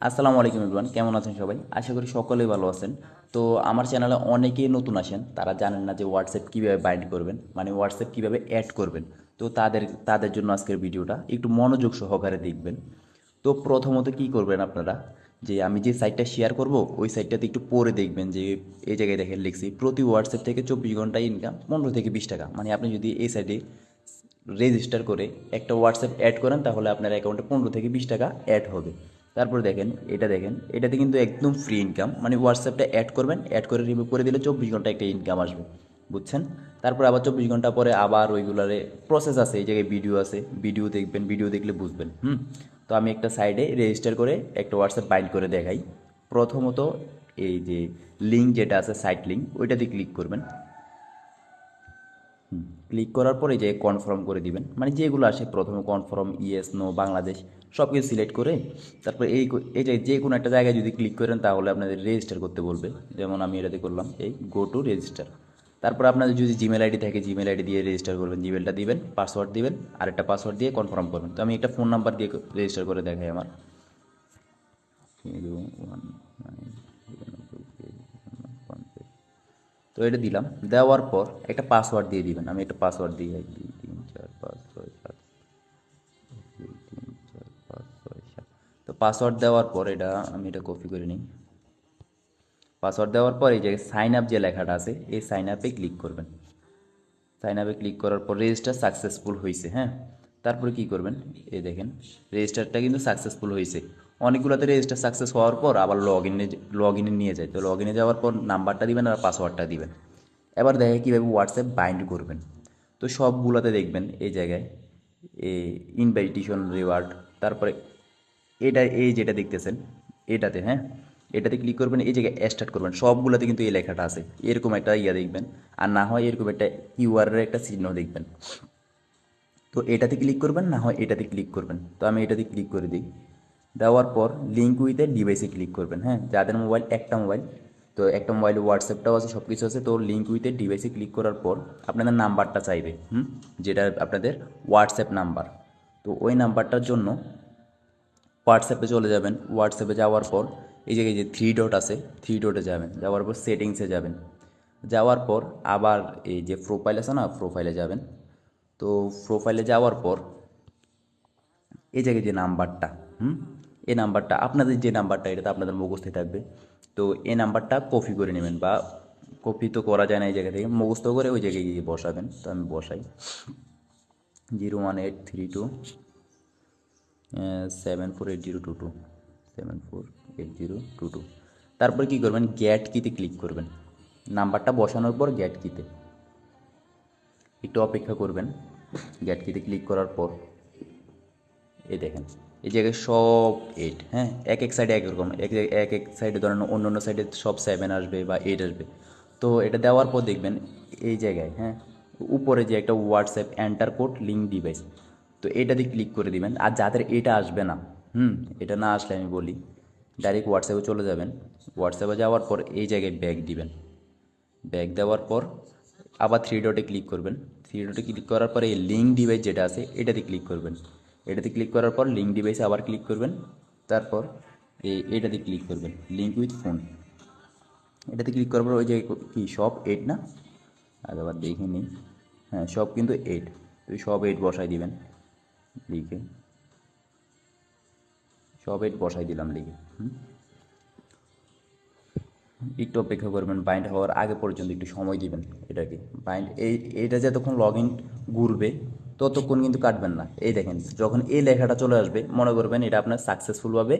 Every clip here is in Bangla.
আসসালামু আলাইকুম এভরিওয়ান, কেমন আছেন সবাই? আশা করি সকলেই ভালো আছেন। তো আমার চ্যানেলে অনেকেই নতুন আসেন, তারা জানেন না যে হোয়াটসঅ্যাপ কীভাবে বাইন্ড করবেন, মানে হোয়াটসঅ্যাপ কীভাবে অ্যাড করবেন। তো তাদের জন্য আজকের ভিডিওটা একটু মনোযোগ সহকারে দেখবেন। তো প্রথমত কি করবেন আপনারা, যে আমি যে সাইটটা শেয়ার করব ওই সাইটটাতে একটু পরে দেখবেন যে এই জায়গায় দেখেন লিখছি প্রতি হোয়াটসঅ্যাপ থেকে 24 ঘন্টা ইনকাম 15 থেকে 20 টাকা। মানে আপনি যদি এই সাইটে রেজিস্টার করে একটা হোয়াটসঅ্যাপ অ্যাড করেন তাহলে আপনার অ্যাকাউন্টে 15 থেকে 20 টাকা অ্যাড হবে। তারপর দেখেন এটাতে কিন্তু একদম ফ্রি ইনকাম, মানে হোয়াটসঅ্যাপটা অ্যাড করবেন, অ্যাড করে রিমুভ করে দিলে 24 ঘন্টা একটা ইনকাম আসবে, বুঝছেন? তারপর আবার 24 ঘন্টা পরে আবার ওইগুলারে প্রসেস আছে, এই জায়গায় ভিডিও আছে, ভিডিও দেখবেন, ভিডিও দেখলে বুঝবেন। তো আমি একটা সাইডে রেজিস্টার করে একটা হোয়াটসঅ্যাপ বাইন্ড করে দেখাই। প্রথমত এই যে লিঙ্ক যেটা আছে, সাইট লিঙ্ক, ওইটাতে ক্লিক করবেন। ক্লিক করার পরে যে কনফার্ম করে দিবেন, মানে যেগুলো আসে প্রথমে কনফার্ম, ইয়েস, নো, বাংলাদেশ, সব কিছু সিলেক্ট করে তারপর এই যে কোনো একটা জায়গায় যদি ক্লিক করেন তাহলে আপনাদের রেজিস্টার করতে বলবে। যেমন আমি এটাতে করলাম, এই গো টু রেজিস্টার। তারপর আপনাদের যদি জিমেল আইডি থাকে জিমেল আইডি দিয়ে রেজিস্টার করবেন, জিমেলটা দিবেন, পাসওয়ার্ড দিবেন, আরেকটা পাসওয়ার্ড দিয়ে কনফার্ম করবেন। তো আমি একটা ফোন নাম্বার দিয়ে রেজিস্টার করে দেখাই আমার 019। তো এটা দিলাম, দেওয়ার পর একটা পাসওয়ার্ড দিয়ে দিবেন। আমি একটা পাসওয়ার্ড দিই, 1 2 3 4 5 6 7, 1 2 3 4 5 6 7। তো পাসওয়ার্ড দেওয়ার পর আমি এটা কপি করে নিই। পাসওয়ার্ড দেওয়ার পর এই যে সাইন আপ যে লেখাটা আছে, এই সাইন আপে ক্লিক করবেন। সাইন আপে ক্লিক করার পর রেজিস্টার সাকসেসফুল হয়েছে, হ্যাঁ। তারপরে কি করবেন, এই দেখেন রেজিস্টারটা কিন্তু সাকসেসফুল হয়েছে। অনেকগুলোতে রেজিস্টার সাকসেস হওয়ার পর আবার লগ ইনে নিয়ে যায়। তো লগ ইনে যাওয়ার পর নাম্বারটা দিবেন আর পাসওয়ার্ডটা দিবেন। এবার দেখে কীভাবে হোয়াটসঅ্যাপ বাইন্ড করবেন। তো সবগুলোতে দেখবেন এই জায়গায় ইনভাইটেশন রিওয়ার্ড, তারপরে এই যেটা দেখতেছেন এটাতে, হ্যাঁ, এটাতে ক্লিক করবেন, এই জায়গায় স্টার্ট করবেন। সবগুলোতে কিন্তু এই লেখাটা আছে, এরকম একটা দেখবেন। আর না হয় এরকম একটা কিউআরের একটা চিহ্ন দেখবেন। তো এটাতে ক্লিক করবেন, না হয় এটাতে ক্লিক করবেন। তো আমি এটাতে ক্লিক করে দিই। দেওয়ার পর লিঙ্ক উইথ এ ডিভাইসে ক্লিক করবেন, হ্যাঁ, যাদের মোবাইল একটা মোবাইল, তো একটা মোবাইলে হোয়াটসঅ্যাপটাও আছে, সব কিছু আছে। তো লিঙ্ক উইথ এ ডিভাইসে ক্লিক করার পর আপনাদের নাম্বারটা চাইবে, যেটা আপনাদের হোয়াটসঅ্যাপ নাম্বার। তো ওই নাম্বারটার জন্য হোয়াটসঅ্যাপে চলে যাবেন। হোয়াটসঅ্যাপে যাওয়ার পর এই জায়গায় যে থ্রি ডট আছে, থ্রি ডটে যাবেন, যাওয়ার পর সেটিংসে যাবেন। যাওয়ার পর আবার এই যে প্রোফাইল আছে না, প্রোফাইলে যাবেন। তো প্রোফাইলে যাওয়ার পর এই জায়গায় যে নাম্বারটা, হুম এই নাম্বারটা, আপনাদের যে নাম্বারটা, এটা তো আপনাদের মুখস্থই থাকবে। তো এই নাম্বারটা কপি করে নেবেন, বা কপি তো করা যায় না, এই জায়গা থেকে মুখস্থ করে ওই জায়গায় গিয়ে বসাবেন। তো আমি বসাই 01832 748022, 748022। তারপর কী করবেন, গ্যাট কিতে ক্লিক করবেন। নাম্বারটা বসানোর পর গ্যাট কিতে একটু অপেক্ষা করবেন। গ্যাট কিতে ক্লিক করার পর এই দেখেন এই জায়গায় সব 8, হ্যাঁ, এক এক সাইডে এক রকম, এক এক সাইডে ধরেন অন্য অন্য সাইডে সব 7 আসবে বা 8 আসবে। তো এটা দেওয়ার পর দেখবেন এই জায়গায়, হ্যাঁ, উপরে যে একটা WhatsApp enter code link device, তো এটাতে ক্লিক করে দিবেন। আর যাদের এটা আসবে না, এটা না আসলে আমি বলি ডাইরেক্ট হোয়াটসঅ্যাপে চলে যাবেন। হোয়াটসঅ্যাপে যাওয়ার পর এই জায়গায় ব্যাক দিবেন। ব্যাক দেওয়ার পর আবার থ্রি ডটে ক্লিক করবেন। থ্রি ডটে ক্লিক করার পরে এই লিঙ্ক ডিভাইস যেটা আছে এটাতে ক্লিক করবেন। এটাতে ক্লিক করার পর লিঙ্ক ডিভাইসে আবার ক্লিক করবেন। তারপর এটাতে ক্লিক করবেন, লিঙ্ক উইথ ফোন। এটাতে ক্লিক করার পর ওই যে কি সব 8 না, আবার দেখে নিই, হ্যাঁ সব কিন্তু 8। তো সব 8 বসাই দিবেন লিখে, সব 8 বসাই দিলাম লিখে। একটু অপেক্ষা করবেন, বাইন্ড হওয়ার আগে পর্যন্ত একটু সময় দিবেন এটাকে। এইটা যতক্ষণ লগ ইন ঘুরবে ততক্ষণ কিন্তু কাটবেন না। এই দেখেন যখন এই লেখাটা চলে আসবে মনে করবেন এটা আপনার সাকসেসফুলভাবে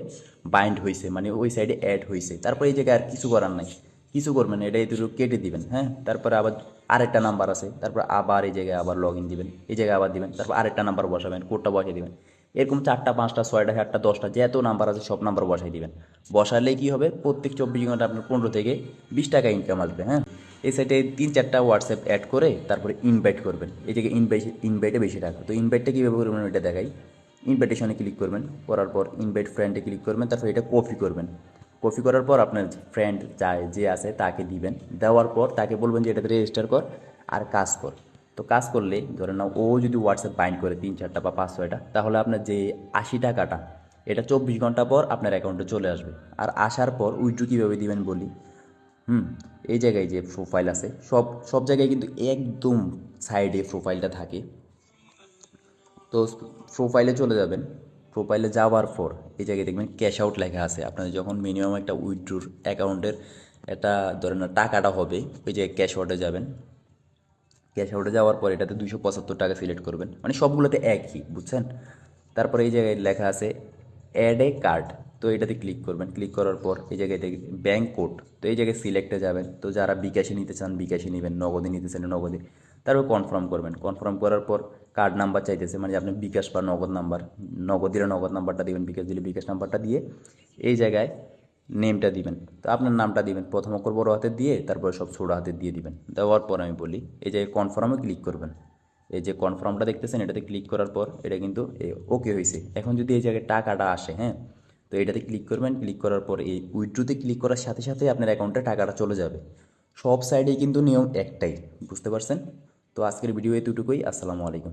বাইন্ড হয়েছে, মানে ওই সাইডে অ্যাড হয়েছে। তারপর এই জায়গায় আর কিছু করার নাই, কিছু করবেন না, এটা এটুকু কেটে দিবেন, হ্যাঁ। তারপরে আবার আরেকটা নাম্বার আছে, তারপর আবার এই জায়গায় আবার লগ ইন দিবেন, এই জায়গায় আবার দিবেন, তারপর আরেকটা নাম্বার বসাবেন, কোডটা বসিয়ে দিবেন। এরকম 4টা 5টা 6টা 7টা 10টা যত নাম্বার আছে সব নাম্বার বসাই দিবেন। বসালে কি হবে, প্রত্যেক 24 ঘন্টা আপনার 15 থেকে 20 টাকা ইনকাম আসবে, হ্যাঁ। এই সাইটে 3-4টা হোয়াটসঅ্যাপ অ্যাড করে তারপরে ইনভাইট করবেন। এই জায়গায় ইনভাইটে বেশি টাকা। তো ইনভাইটটা কীভাবে করবেন ওইটা দেখাই। ইনভাইটেশনে ক্লিক করবেন, করার পর ইনভাইট ফ্রেন্ডে ক্লিক করবেন, তারপর এটা কপি করবেন। কপি করার পর আপনার ফ্রেন্ড যে আছে তাকে দিবেন। দেওয়ার পর তাকে বলবেন যে এটাতে রেজিস্টার কর আর কাজ কর। তো কাজ করলে ধরে নাও ও যদি হোয়াটসঅ্যাপ বাইন্ড করে 3-4টা বা 5-6টা, তাহলে আপনার যে 80 টাকাটা, এটা 24 ঘন্টা পর আপনার অ্যাকাউন্টে চলে আসবে। আর আসার পর উইথড্র কীভাবে দিবেন বলি। হুম, এই জায়গায় যে প্রোফাইল আছে, সব সব জায়গায় কিন্তু একদম সাইডে প্রোফাইলটা থাকে। তো প্রোফাইলে চলে যাবেন। প্রোফাইলে যাওয়ার পর এই জায়গায় দেখবেন ক্যাশ আউট লেখা আছে। আপনাদের যখন মিনিমাম একটা উইথড্রোর অ্যাকাউন্টের একটা ধরেন না টাকাটা হবে, ওই জায়গায় ক্যাশ আউটে যাবেন। ক্যাশ আউটে যাওয়ার পর এটাতে 275 টাকা সিলেক্ট করবেন, মানে সবগুলোতে একই, বুঝছেন। তারপরে এই জায়গায় লেখা আছে অ্যাড এ কার্ড, তো এটাতে ক্লিক করবেন। ক্লিক করার পর এই জায়গায় ব্যাঙ্ক কোড, তো এই জায়গায় সিলেক্টে যাবেন। তো যারা বিকাশে নিতে চান বিকাশে নেবেন, নগদে নিতে চান নগদে। তারপর কনফার্ম করবেন। কনফার্ম করার পর কার্ড নাম্বার চাইতেছে, মানে আপনি বিকাশ বা নগদ নাম্বার, নগদ দিলে নগদ নাম্বারটা দিবেন, বিকাশ দিলে বিকাশ নাম্বারটা দিয়ে এই জায়গায় নেমটা দিবেন। তো আপনার নামটা দিবেন, প্রথম অক্ষর বড় হাতের দিয়ে তারপরে সব ছোটো হাতের দিয়ে দিবেন। দেওয়ার পর আমি বলি এই যে কনফার্মে ক্লিক করবেন। এই যে কনফার্মটা দেখতেছেন, এটাতে ক্লিক করার পর এটা কিন্তু ওকে হয়েছে। এখন যদি এই জায়গায় টাকাটা আসে, হ্যাঁ, তো এটাতে ক্লিক করবেন। ক্লিক করার পর এই উইথড্রোতে ক্লিক করার সাথে সাথে আপনার অ্যাকাউন্টে টাকাটা চলে যাবে। সব সাইডেই কিন্তু নিয়ম একটাই, বুঝতে পারছেন। তো আজকের ভিডিও এতটুকুই। আসসালামু আলাইকুম।